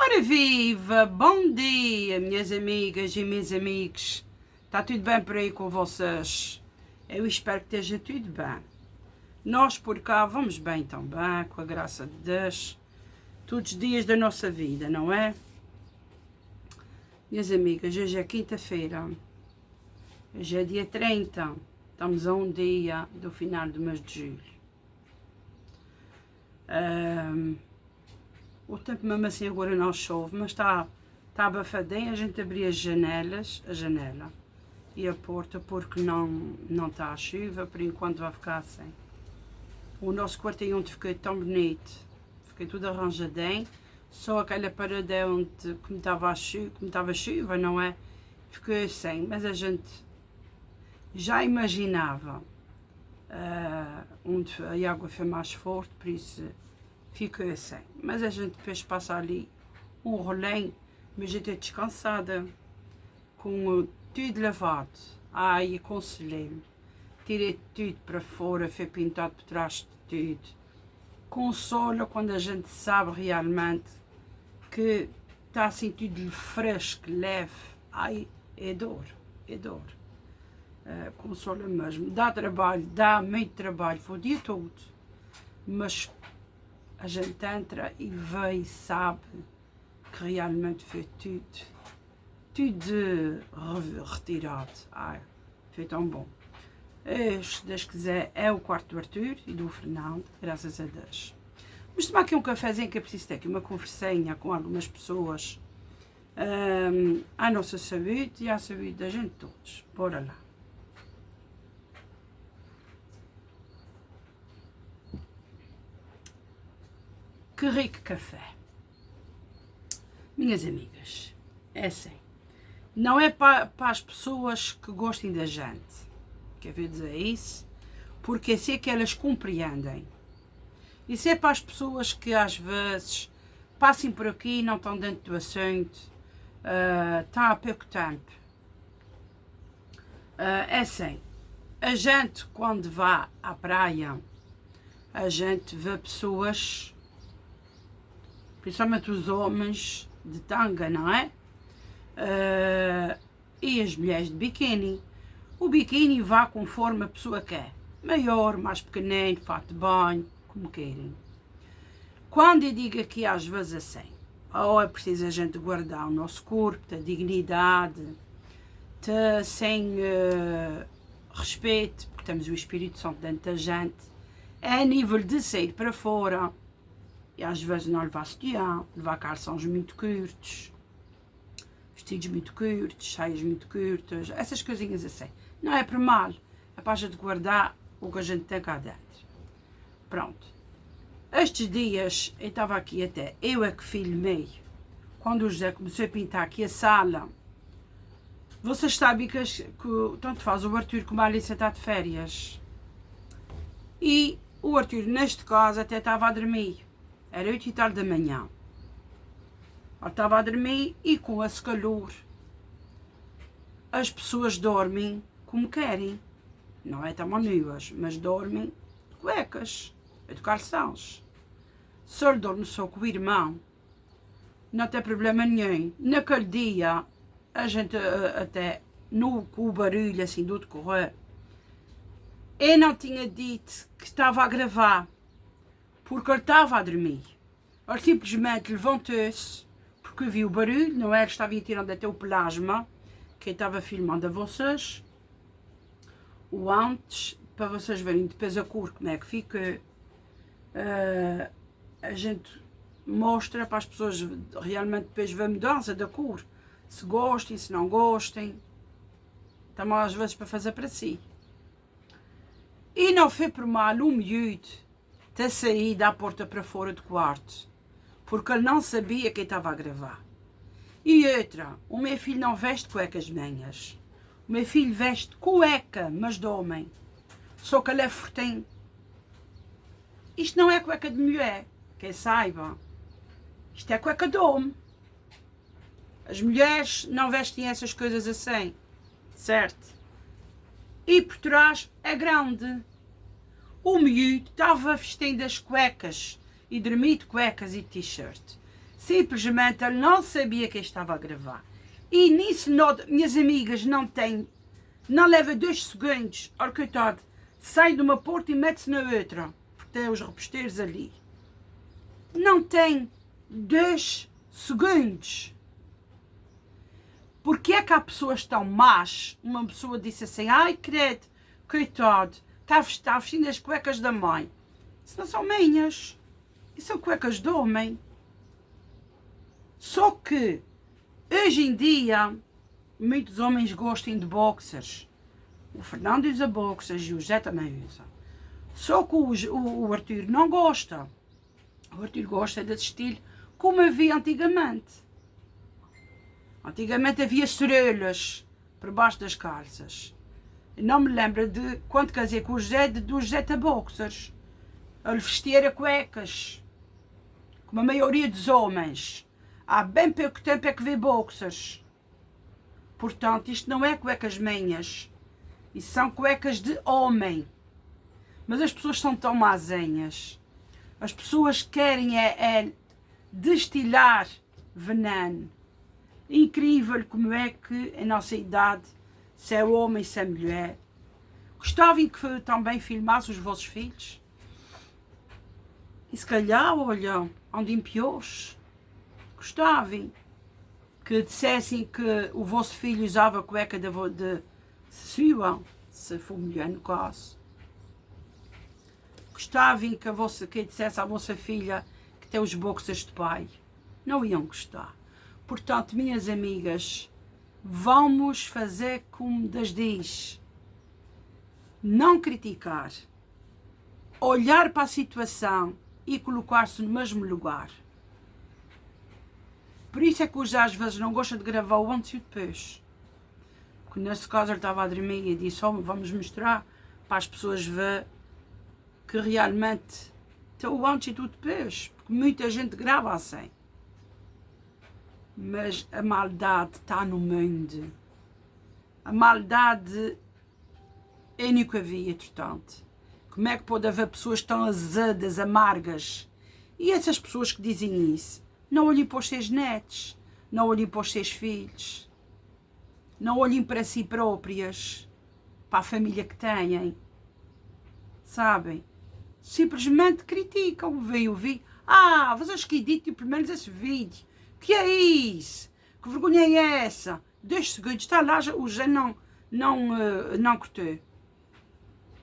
Ora viva, bom dia minhas amigas e meus amigos, está tudo bem por aí com vocês? Eu espero que esteja tudo bem. Nós por cá vamos bem também, com a graça de Deus, todos os dias da nossa vida, não é? Minhas amigas, hoje é quinta-feira, hoje é dia 30, estamos a um dia do final do mês de julho. O tempo mesmo assim agora não chove, mas está abafadinho, a gente abria a janela e a porta porque não está a chuva, por enquanto vai ficar assim. O nosso quartinho onde fiquei tão bonito, fiquei tudo arranjadinho, só aquela parede onde como estava chuva, não é? Fiquei assim, mas a gente já imaginava onde a água foi mais forte, por isso fiquei assim. Mas a gente depois passa ali um rolinho, mas eu estou descansada, com tudo lavado. Ai, aconselhei-me, tirei tudo para fora, foi pintado por trás de tudo. Consola quando a gente sabe realmente que está assim tudo fresco, leve. Ai, é dor. Consola mesmo, dá trabalho, dá muito trabalho, foi o dia todo, mas a gente entra e vê e sabe que realmente foi tudo retirado. Ai, foi tão bom. Se Deus quiser, é o quarto do Arthur e do Fernando, graças a Deus. Vamos tomar aqui um cafezinho que eu preciso ter aqui uma conversinha com algumas pessoas, à nossa saúde e à saúde da gente todos. Bora lá. Que rico café. Minhas amigas, é assim, não é para as pessoas que gostem da gente, quer ver dizer isso, porque assim é que elas compreendem. Isso é para as pessoas que às vezes passem por aqui e não estão dentro do assunto, estão há pouco tempo. É assim, a gente quando vá à praia, a gente vê pessoas, principalmente os homens de tanga, não é? E as mulheres de biquíni. O biquíni vá conforme a pessoa quer. Maior, mais pequenino, fato de banho, como querem. Quando eu digo aqui às vezes assim, é preciso a gente guardar o nosso corpo, ter dignidade, ter sem respeito, porque temos o Espírito Santo dentro da gente, é a nível de sair para fora. E às vezes não levar sutiã, levar calções muito curtos, vestidos muito curtos, saias muito curtas, essas coisinhas assim. Não é por mal, é para a gente guardar o que a gente tem cá dentro. Pronto. Estes dias, eu estava aqui até, eu é que filmei, quando o José começou a pintar aqui a sala. Vocês sabem que tanto faz o Arthur como a Alice está de férias. E o Arthur, neste caso, até estava a dormir. Era 8h da manhã. Ele estava a dormir e com esse calor as pessoas dormem como querem. Não é tão nuas, mas dormem de cuecas, de calções. Se ele dorme só com o irmão, não tem problema nenhum. Naquele dia, a gente até, com o barulho assim do decorrer, eu não tinha dito que estava a gravar, porque ele estava a dormir. Ele simplesmente levantou-se, porque viu o barulho, não é? Ele estava tirando até o plasma, que eu estava filmando a vocês, o antes, para vocês verem depois a cor, como é que fica. A gente mostra para as pessoas realmente depois ver a mudança da cor, se gostem, se não gostem, também às vezes para fazer para si. E não foi por mal o miúdo ter saído à porta para fora do quarto, porque ele não sabia quem estava a gravar. E outra, o meu filho não veste cuecas minhas. O meu filho veste cueca, mas de homem. Só que ele é fortinho. Isto não é cueca de mulher, quem saiba. Isto é cueca de homem. As mulheres não vestem essas coisas assim, certo? E por trás é grande. O miúdo estava vestindo as cuecas e dormir de cuecas e t-shirt. Simplesmente ele não sabia que estava a gravar. E nisso, minhas amigas, não leva 2 segundos. Ora, coitado, sai de uma porta e mete-se na outra, porque tem os reposteiros ali. Não tem 2 segundos. Porque é que há pessoas tão más? Uma pessoa disse assim, ai, credo, coitado, está vestindo as cuecas da mãe. Isso não são minhas. Isso são cuecas de homem. Só que, hoje em dia, muitos homens gostam de boxers. O Fernando usa boxers e o José também usa. Só que o Arthur não gosta. O Arthur gosta desse estilo como havia antigamente. Antigamente havia cerolas por baixo das calças. Eu não me lembro de quando casei com o José, do José ter boxers. Ele vestia cuecas, como a maioria dos homens. Há bem pouco tempo é que vê boxers. Portanto, isto não é cuecas minhas. Isso são cuecas de homem. Mas as pessoas são tão mazinhas. As pessoas querem é destilar veneno. Incrível como é que a nossa idade, se é homem, se é mulher. Gostavam que também filmasse os vossos filhos? E se calhar, olha, andem piores. Gostavam que dissessem que o vosso filho usava a cueca de sua, se for mulher no caso. Gostavam que dissesse à vossa filha que tem os boxers de pai. Não iam gostar. Portanto, minhas amigas, vamos fazer como das diz. Não criticar. Olhar para a situação e colocar-se no mesmo lugar. Por isso é que hoje às vezes não gosta de gravar o antes e o depois. Porque nesse caso ele estava a dormir e disse, oh, vamos mostrar para as pessoas ver que realmente tem o antes e o depois. Porque muita gente grava assim. Mas a maldade está no mundo. A maldade é nunca havia, portanto. Como é que pode haver pessoas tão azedas, amargas? E essas pessoas que dizem isso, não olhem para os seus netos, não olhem para os seus filhos, não olhem para si próprias, para a família que têm, sabem? Simplesmente criticam, vi. Ah, vocês que editam pelo menos esse vídeo. Que é isso? Que vergonha é essa? 2 segundos, está lá, o Zé não cortou.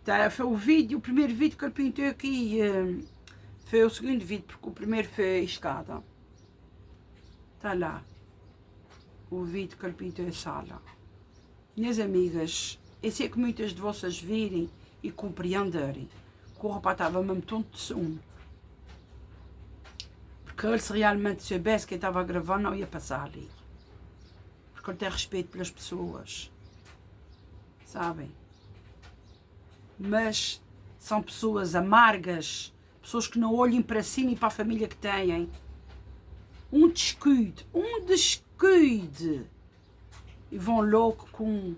Tá, foi o primeiro vídeo que ele pintou aqui, foi o segundo vídeo, porque o primeiro foi a escada. Está lá, o vídeo que ele pintou a sala. Minhas amigas, eu sei que muitas de vocês virem e compreenderem que o rapaz estava mesmo tonto de ciúme. Porque ele, se realmente soubesse que ele estava a gravar, não ia passar ali. Porque ele tem respeito pelas pessoas. Sabem? Mas são pessoas amargas, pessoas que não olhem para si nem para a família que têm. Um descuido. E vão louco com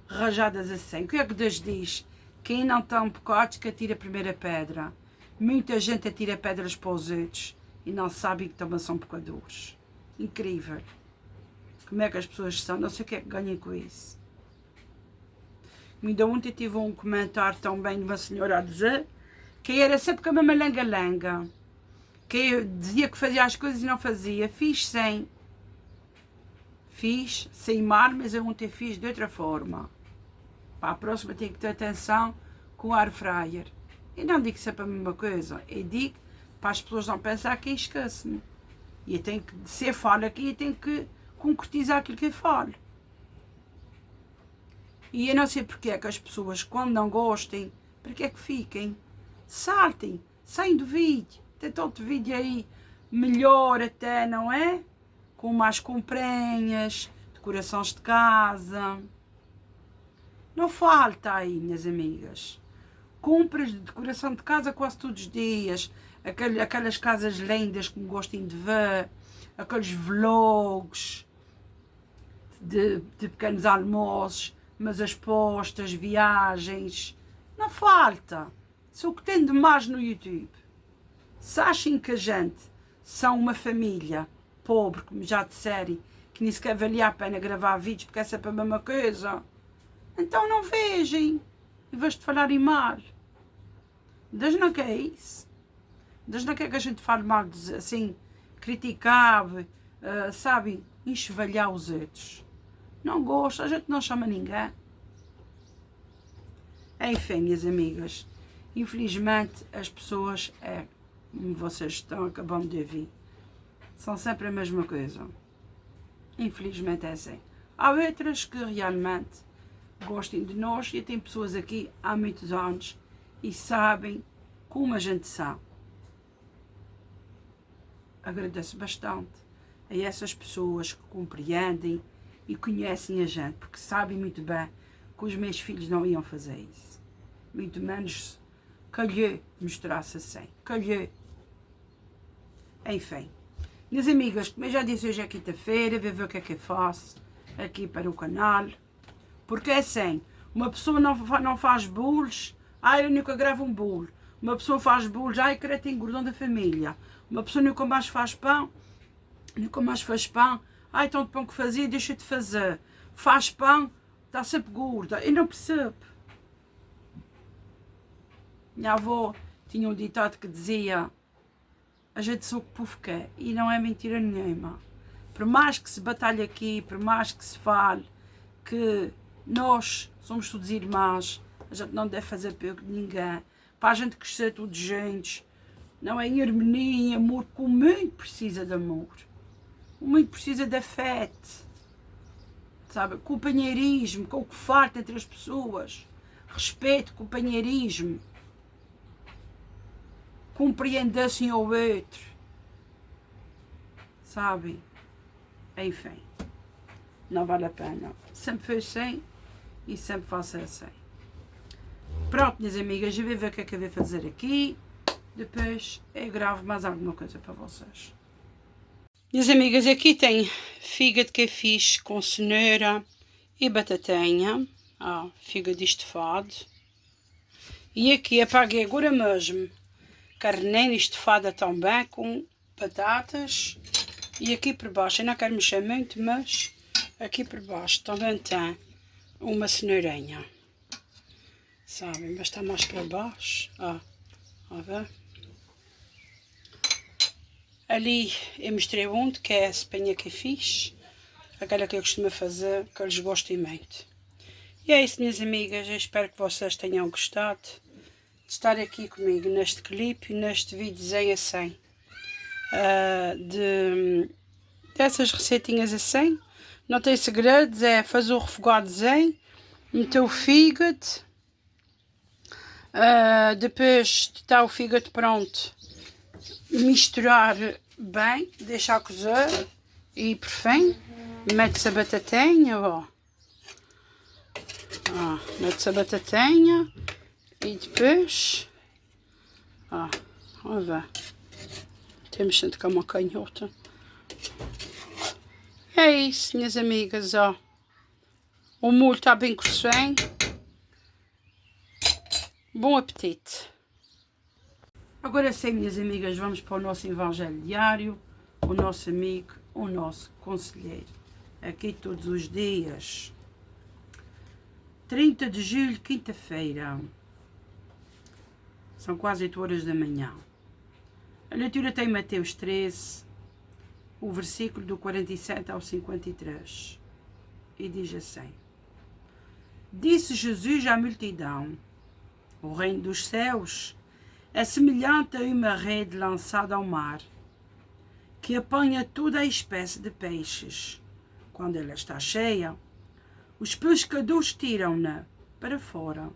rajadas assim. O que é que Deus diz? Quem não tem pecados que atira a primeira pedra. Muita gente atira pedras para os outros e não sabem que também são pecadores. Incrível. Como é que as pessoas são? Não sei o que é que ganham com isso. Ainda ontem tive um comentário também de uma senhora a dizer que era sempre com a mesma langa-langa. Que eu dizia que fazia as coisas e não fazia. Fiz sem mar, mas eu ontem fiz de outra forma. Para a próxima tenho que ter atenção com o air fryer. Eu não digo sempre a mesma coisa. Eu digo para as pessoas não pensar que eu esqueço-me. E eu tenho que ser falo aqui e tenho que concretizar aquilo que eu falo. E eu não sei porque é que as pessoas, quando não gostem, porque é que fiquem? Saltem, saem do vídeo. Tem tanto vídeo aí, melhor até, não é? Com mais comprinhas, decorações de casa. Não falta aí, minhas amigas. Compras de decoração de casa quase todos os dias. Aquelas casas lindas que me gostem de ver. Aqueles vlogs de pequenos almoços. Mas as postas, viagens, não falta. Isso é o que tem de mais no YouTube. Se achem que a gente são uma família pobre, como já disseram, que nem sequer valia a pena gravar vídeos porque é sempre a mesma coisa, então não vejam, em vez de falarem mal. Deus não quer isso. Deus não quer que a gente fale mal, assim, criticar, sabe, enxovalhar os outros. Não gosta, a gente não chama ninguém. Enfim, minhas amigas, infelizmente as pessoas, como vocês estão acabando de ouvir, são sempre a mesma coisa. Infelizmente é assim. Há outras que realmente gostem de nós e tem pessoas aqui há muitos anos e sabem como a gente sabe. Agradeço bastante a essas pessoas que compreendem e conhecem a gente, porque sabem muito bem que os meus filhos não iam fazer isso. Muito menos calhou mostrar-se assim. Calhou. Enfim. Minhas amigas, como eu já disse, hoje é quinta-feira, vou ver o que é que eu faço aqui para o canal. Porque é assim, uma pessoa não faz bolos, eu nunca gravo um bolo. Uma pessoa faz bolos, que tem gordão da família. Uma pessoa nunca mais faz pão, tanto pão que fazia, deixa de fazer. Faz pão, está sempre gorda. Eu não percebo. Minha avó tinha um ditado que dizia: a gente só o que o povo quer, e não é mentira nenhuma. Por mais que se batalhe aqui, por mais que se fale que nós somos todos irmãos, a gente não deve fazer pouco de ninguém, para a gente crescer todos juntos, não é em harmonia, em amor, que o mundo precisa de amor, o mundo precisa de afeto, sabe, companheirismo, com o que falta entre as pessoas, respeito, companheirismo, compreender-se ao outro, sabe? Enfim, não vale a pena. Sempre foi assim e sempre faço assim. Pronto, minhas amigas, eu vou ver o que é que eu vou fazer aqui. Depois eu gravo mais alguma coisa para vocês. Minhas amigas, aqui tem fígado que eu fiz com cenoura e batatinha. Fígado estofado. E aqui apaguei agora mesmo carneira estofada também com batatas. E aqui por baixo, eu não quero mexer muito, mas aqui por baixo também tem uma cenourinha. Sabem, mas está mais para baixo. A ver? Ali eu mostrei onde, que é a espenha que eu fiz. Aquela que eu costumo fazer, que eles gostem muito. E é isso, minhas amigas. Eu espero que vocês tenham gostado de estar aqui comigo neste clipe, neste videozinho assim. Dessas receitinhas assim. Não tem segredos, é fazer o refogadozinho, meter o fígado. Depois de estar o fígado pronto, misturar bem, deixar cozer e por fim mete-se a batatinha, mete-se a batatinha e depois vamos ver, temos sempre com uma canhota. É isso, minhas amigas, o molho está bem cozinho. Bom apetite! Agora sim, minhas amigas, vamos para o nosso evangelho diário, o nosso amigo, o nosso conselheiro, aqui todos os dias. 30 de julho, quinta-feira, são quase 8 horas da manhã. A leitura tem Mateus 13, o versículo do 47 ao 53, e diz assim: Disse Jesus à multidão: O reino dos céus é semelhante a uma rede lançada ao mar, que apanha toda a espécie de peixes. Quando ela está cheia, os pescadores tiram-na para fora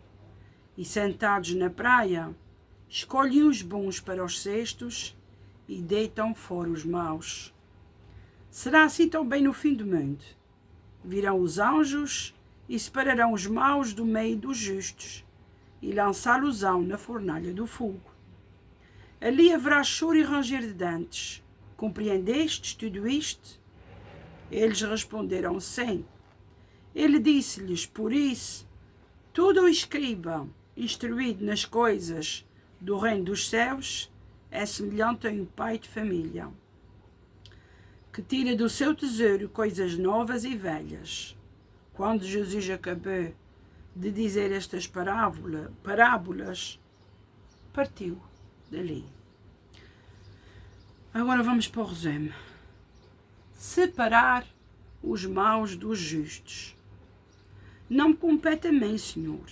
e, sentados na praia, escolhem os bons para os cestos e deitam fora os maus. Será assim também no fim do mundo. Virão os anjos e separarão os maus do meio dos justos e lançá-los-ão na fornalha do fogo. Ali haverá choro e ranger de dentes. Compreendestes tudo isto? Eles responderam: sim. Ele disse-lhes: por isso, todo o escriba instruído nas coisas do reino dos céus é semelhante a um pai de família, que tira do seu tesouro coisas novas e velhas. Quando Jesus acabou de dizer estas parábolas, partiu dali. Agora vamos para o resumo. Separar os maus dos justos. Não me compete a mim, Senhor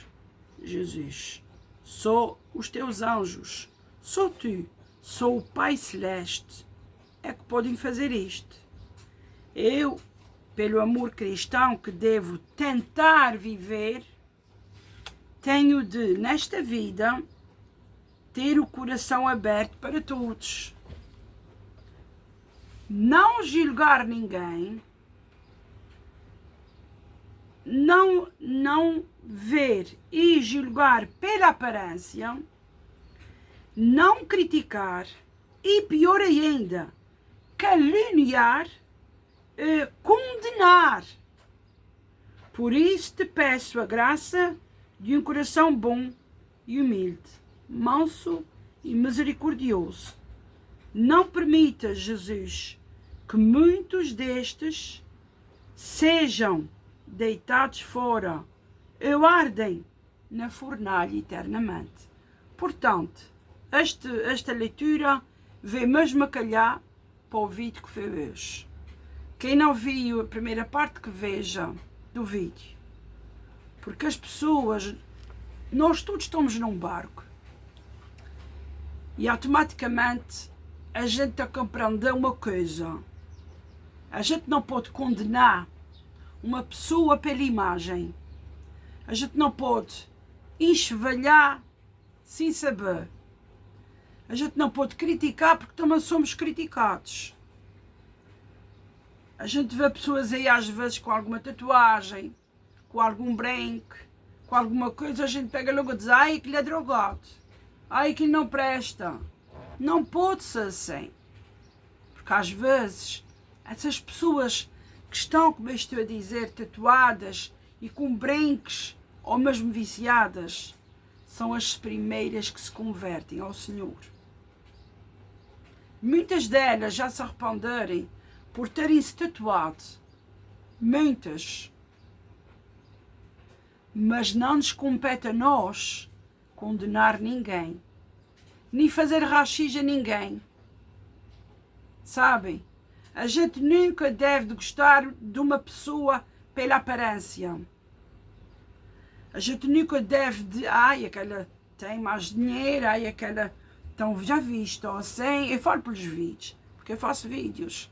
Jesus. Sou os teus anjos, sou tu, sou o Pai Celeste, é que podem fazer isto. Eu, pelo amor cristão que devo tentar viver, tenho de, nesta vida, ter o coração aberto para todos. Não julgar ninguém, não ver e julgar pela aparência, não criticar e, pior ainda, caluniar, condenar. Por isso te peço a graça de um coração bom e humilde, manso e misericordioso. Não permitas, Jesus, que muitos destes sejam deitados fora ou ardem na fornalha eternamente. Portanto, esta leitura vem mesmo a calhar para o vídeo que foi hoje. Quem não viu a primeira parte, que veja do vídeo. Porque as pessoas, nós todos estamos num barco e automaticamente a gente está a compreender uma coisa. A gente não pode condenar uma pessoa pela imagem. A gente não pode enxovalhar sem saber. A gente não pode criticar porque também somos criticados. A gente vê pessoas aí às vezes com alguma tatuagem, com algum branco, com alguma coisa, a gente pega logo e diz: ai, aquele é drogado, ai, aquele não presta. Não pode ser assim. Porque às vezes essas pessoas que estão, como eu estou a dizer, tatuadas e com brincos ou mesmo viciadas, são as primeiras que se convertem ao Senhor. Muitas delas já se arrependerem por terem se tatuado. Muitas. Mas não nos compete a nós condenar ninguém, nem fazer rachis a ninguém. Sabem? A gente nunca deve gostar de uma pessoa pela aparência. A gente nunca deve de, ai, aquela tem mais dinheiro, ai, aquela, então já visto, assim, eu falo pelos vídeos, porque eu faço vídeos.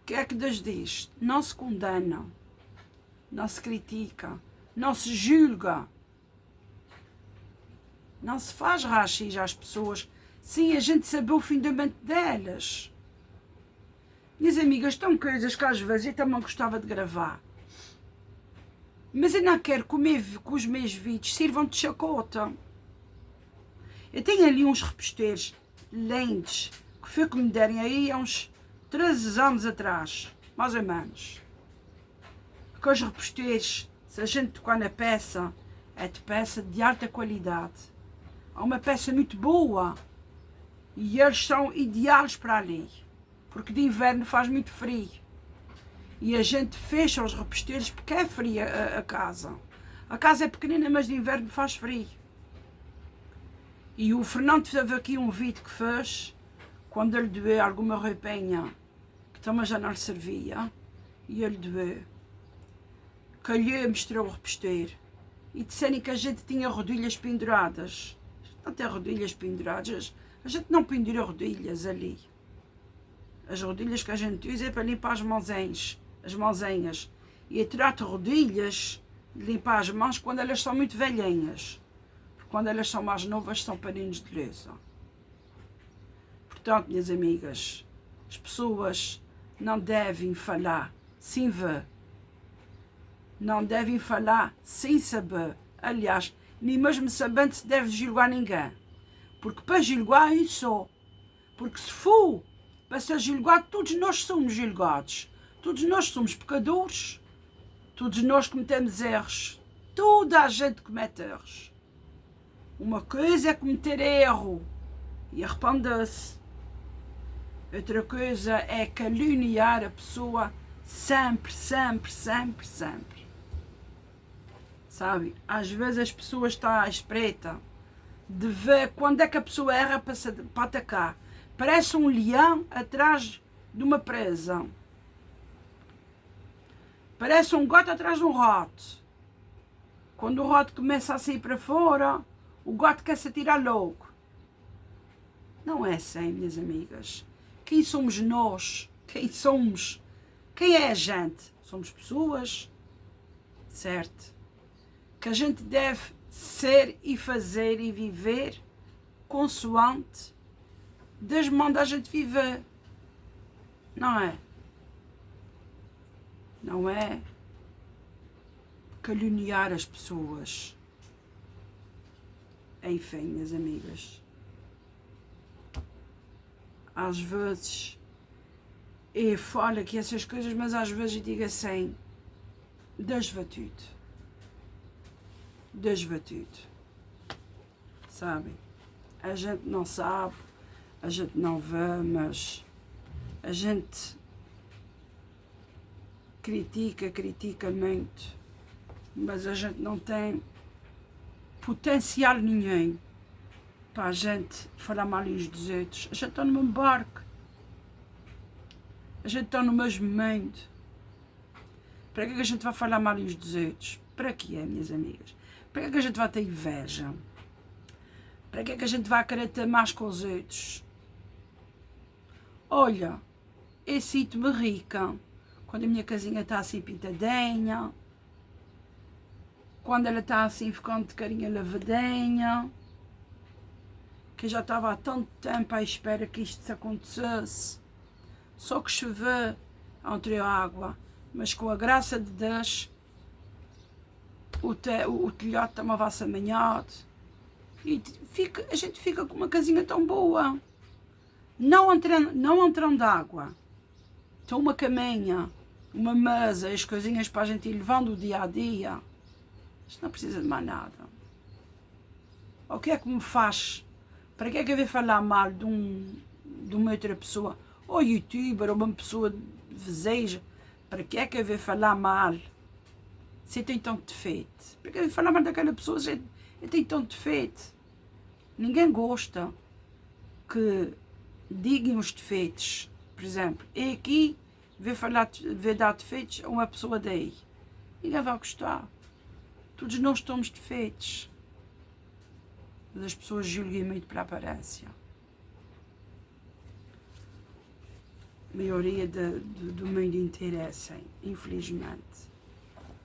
O que é que Deus diz? Não se condena, não se critica, não se julga, não se faz rachis às pessoas sem a gente saber o fundamento delas. Minhas amigas, estão coisas que às vezes eu também gostava de gravar. Mas eu não quero que os meus vídeos sirvam de chacota. Eu tenho ali uns reposteiros lindos, que foi que me derem aí há uns 13 anos atrás, mais ou menos. Aqueles reposteiros, se a gente tocar na peça, é de peça de alta qualidade. É uma peça muito boa. E eles são ideais para ali. Porque de inverno faz muito frio. E a gente fecha os reposteiros porque é frio a casa. A casa é pequenina, mas de inverno faz frio. E o Fernando teve aqui um vídeo que fez, quando ele doeu alguma roupinha, que também já não lhe servia, e ele doeu. Calhou, mostrou o reposteiro. E disseram que a gente tinha rodilhas penduradas. Não tem rodilhas penduradas. A gente não pendura rodilhas ali. As rodilhas que a gente usa é para limpar as mãozinhas. E eu trato rodilhas de limpar as mãos quando elas são muito velhinhas. Porque quando elas são mais novas são paninhos de louça. Portanto, minhas amigas, as pessoas não devem falar sem ver. Não devem falar sem saber. Aliás, nem mesmo sabendo se deve julgar ninguém. Porque para julgar é só. Porque se for para ser julgado, todos nós somos julgados. Todos nós somos pecadores. Todos nós cometemos erros. Toda a gente comete erros. Uma coisa é cometer erro e arrepender-se. Outra coisa é caluniar a pessoa sempre, sempre, sempre, sempre. Sabe? Às vezes as pessoas estão à espreita de ver quando é que a pessoa erra para atacar. Parece um leão atrás de uma presa. Parece um gato atrás de um rato. Quando o rato começa a sair para fora, o gato quer se atirar logo. Não é assim, minhas amigas. Quem somos nós? Quem somos? Quem é a gente? Somos pessoas, certo? Que a gente deve ser e fazer e viver consoante Deus manda a gente viver. Não é? Não é caluniar as pessoas. Enfim, minhas amigas. Às vezes eu falo aqui essas coisas, mas às vezes eu digo assim, desvatudo. Desvatudo. Sabem? A gente não sabe, a gente não vê, mas a gente critica muito, mas a gente não tem potencial nenhum para a gente falar mal uns dos outros. A gente está no mesmo barco, a gente está no mesmo mundo. Para que a gente vai falar mal uns dos outros? Para que é, minhas amigas? Para que a gente vai ter inveja? Para que a gente vai querer ter mais com os outros? Olha, eu sinto-me rica quando a minha casinha está assim pintadinha, quando ela está assim ficando de carinha lavadinha, que eu já estava há tanto tempo à espera que isto se acontecesse. Só que choveu entre a água, mas com a graça de Deus o telhado estava assamanhado e a gente fica com uma casinha tão boa. Não entrando água. Então uma caminha, uma mesa, as coisinhas para a gente ir levando o dia a dia. Isto não precisa de mais nada. O que é que me faz? Para que é que eu vou falar mal de uma outra pessoa? Ou youtuber, ou uma pessoa deseja. Para que é que eu vou falar mal? Se eu tenho tanto defeito. Para que eu vou falar mal daquela pessoa se eu tenho tanto defeito? Ninguém gosta que digam os defeitos. Por exemplo, eu aqui vou dar defeitos a uma pessoa daí. Ninguém vai gostar. Todos nós temos defeitos. Mas as pessoas julgam muito pela aparência. A maioria do mundo inteiro é assim, infelizmente.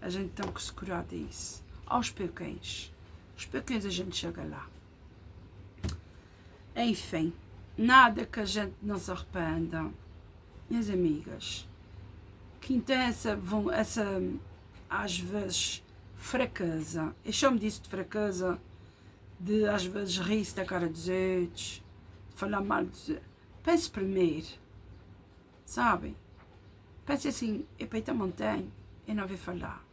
A gente tem que se curar disso. Aos pouquinhos. Aos pouquinhos a gente chega lá. Enfim, nada que a gente não se arrependa. Minhas amigas, quem tem essa às vezes, fraqueza, eu chamo disso de fraqueza, de às vezes rir-se da cara dos outros, de falar mal dos outros. Pense primeiro, sabem? Pense assim, eu peito a montanha, eu não vou falar.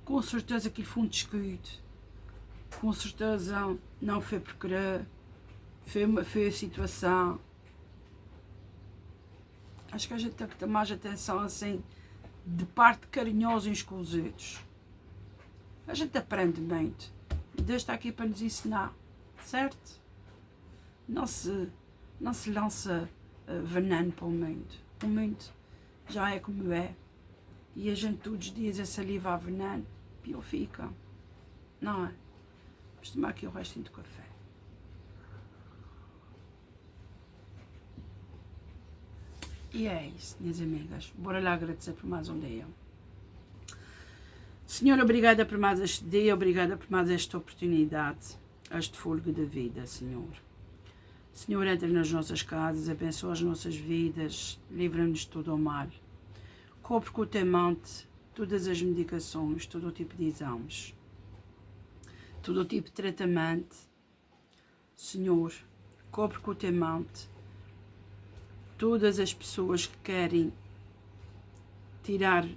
Com certeza que ele foi um descuido, com certeza não foi por querer, foi a situação. Acho que a gente tem que ter mais atenção assim, de parte carinhosa uns com os outros. A gente aprende muito. Deus está aqui para nos ensinar, certo? Não se lança veneno para o mundo. O mundo já é como é. E a gente todos os dias a saliva a veneno, pior fica. Não é? Vamos tomar aqui o restinho do café. E é isso, minhas amigas. Bora lá agradecer por mais um dia. Senhor, obrigada por mais este dia, obrigada por mais esta oportunidade, este fôlego da vida, Senhor. Senhor, entra nas nossas casas, abençoa as nossas vidas, livra-nos de todo o mal. Cobre com o teu manto todas as medicações, todo o tipo de exames, todo o tipo de tratamento. Senhor, cobre com o teu manto todas as pessoas que querem tirar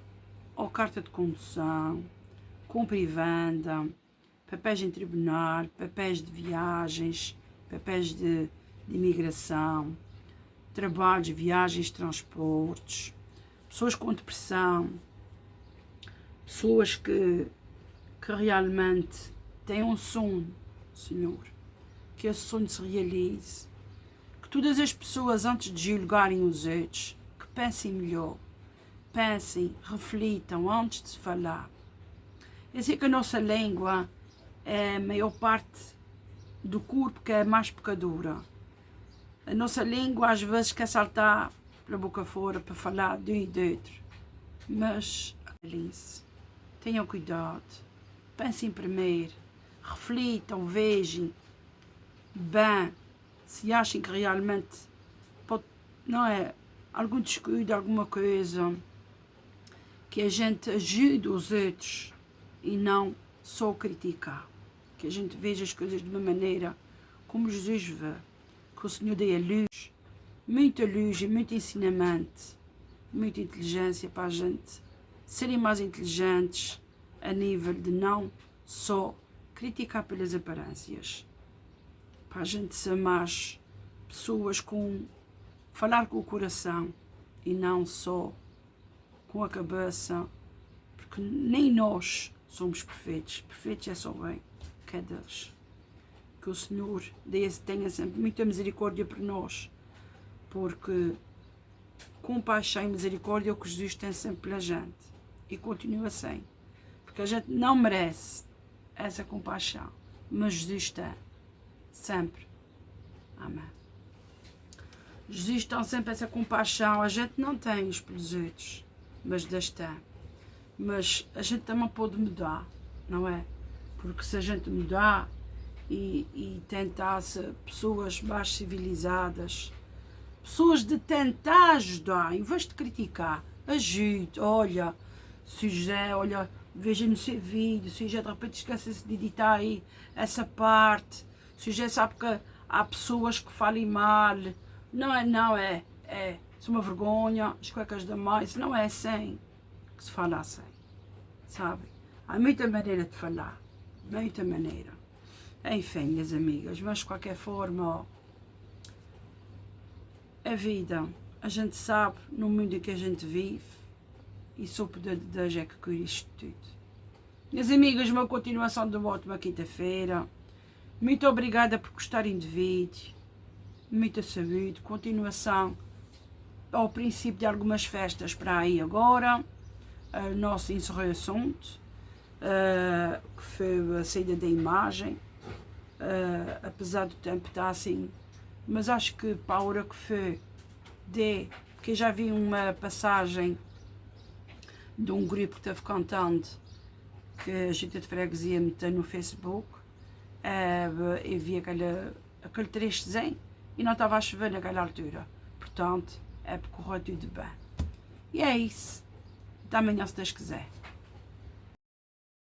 ou carta de condução, compra e venda, papéis em tribunal, papéis de viagens, papéis de de imigração, trabalhos, viagens, transportes, pessoas com depressão, pessoas que realmente têm um sonho, Senhor, que esse sonho se realize, que todas as pessoas, antes de julgarem os outros, que pensem melhor, pensem, reflitam antes de se falar. Eu sei que a nossa língua é a maior parte do corpo que é mais pecadora. A nossa língua às vezes quer saltar pela boca fora para falar de um e de outro. Mas, tenham cuidado, pensem primeiro, reflitam, vejam bem, se achem que realmente pode, não é, algum descuido, alguma coisa, que a gente ajude os outros e não só criticar. Que a gente veja as coisas de uma maneira como Jesus vê. Que o Senhor dê a luz e muito ensinamento, muita inteligência para a gente serem mais inteligentes a nível de não só criticar pelas aparências, para a gente ser mais pessoas com falar com o coração e não só com a cabeça, porque nem nós somos perfeitos. Perfeitos é só bem, que é Deus. Que o Senhor tenha sempre muita misericórdia por nós, porque compaixão e misericórdia é o que Jesus tem sempre pela gente e continua assim, porque a gente não merece essa compaixão, mas Jesus tem sempre. Amém. Jesus tem sempre essa compaixão. A gente não tem os pelos outros, mas Deus tem. Mas a gente também pode mudar, não é? Porque se a gente mudar e tentasse pessoas mais civilizadas, pessoas de tentar ajudar, em vez de criticar, ajude, olha, se José, olha, veja no seu vídeo, se José de repente esquece de editar aí essa parte, se José sabe que há pessoas que falem mal, isso é uma vergonha, as cuecas da mãe, isso não é assim que se fala assim, sabe? Há muita maneira de falar, muita maneira. Enfim, minhas amigas, mas de qualquer forma, ó, a vida, a gente sabe no mundo em que a gente vive e só o poder de Deus é que cura isto tudo. Minhas amigas, uma continuação de uma ótima quinta-feira. Muito obrigada por gostarem do vídeo. Muita saúde, continuação ao princípio de algumas festas para aí agora. O nosso encerrou assunto, que foi a saída da imagem. Apesar do tempo estar assim, mas acho que para a hora que foi, porque eu já vi uma passagem de um grupo que esteve cantando, que a gente de freguesia meteu no Facebook, eu vi aquele trechozinho e não estava a chover naquela altura, portanto é porque correu tudo bem. E é isso, até amanhã se Deus quiser.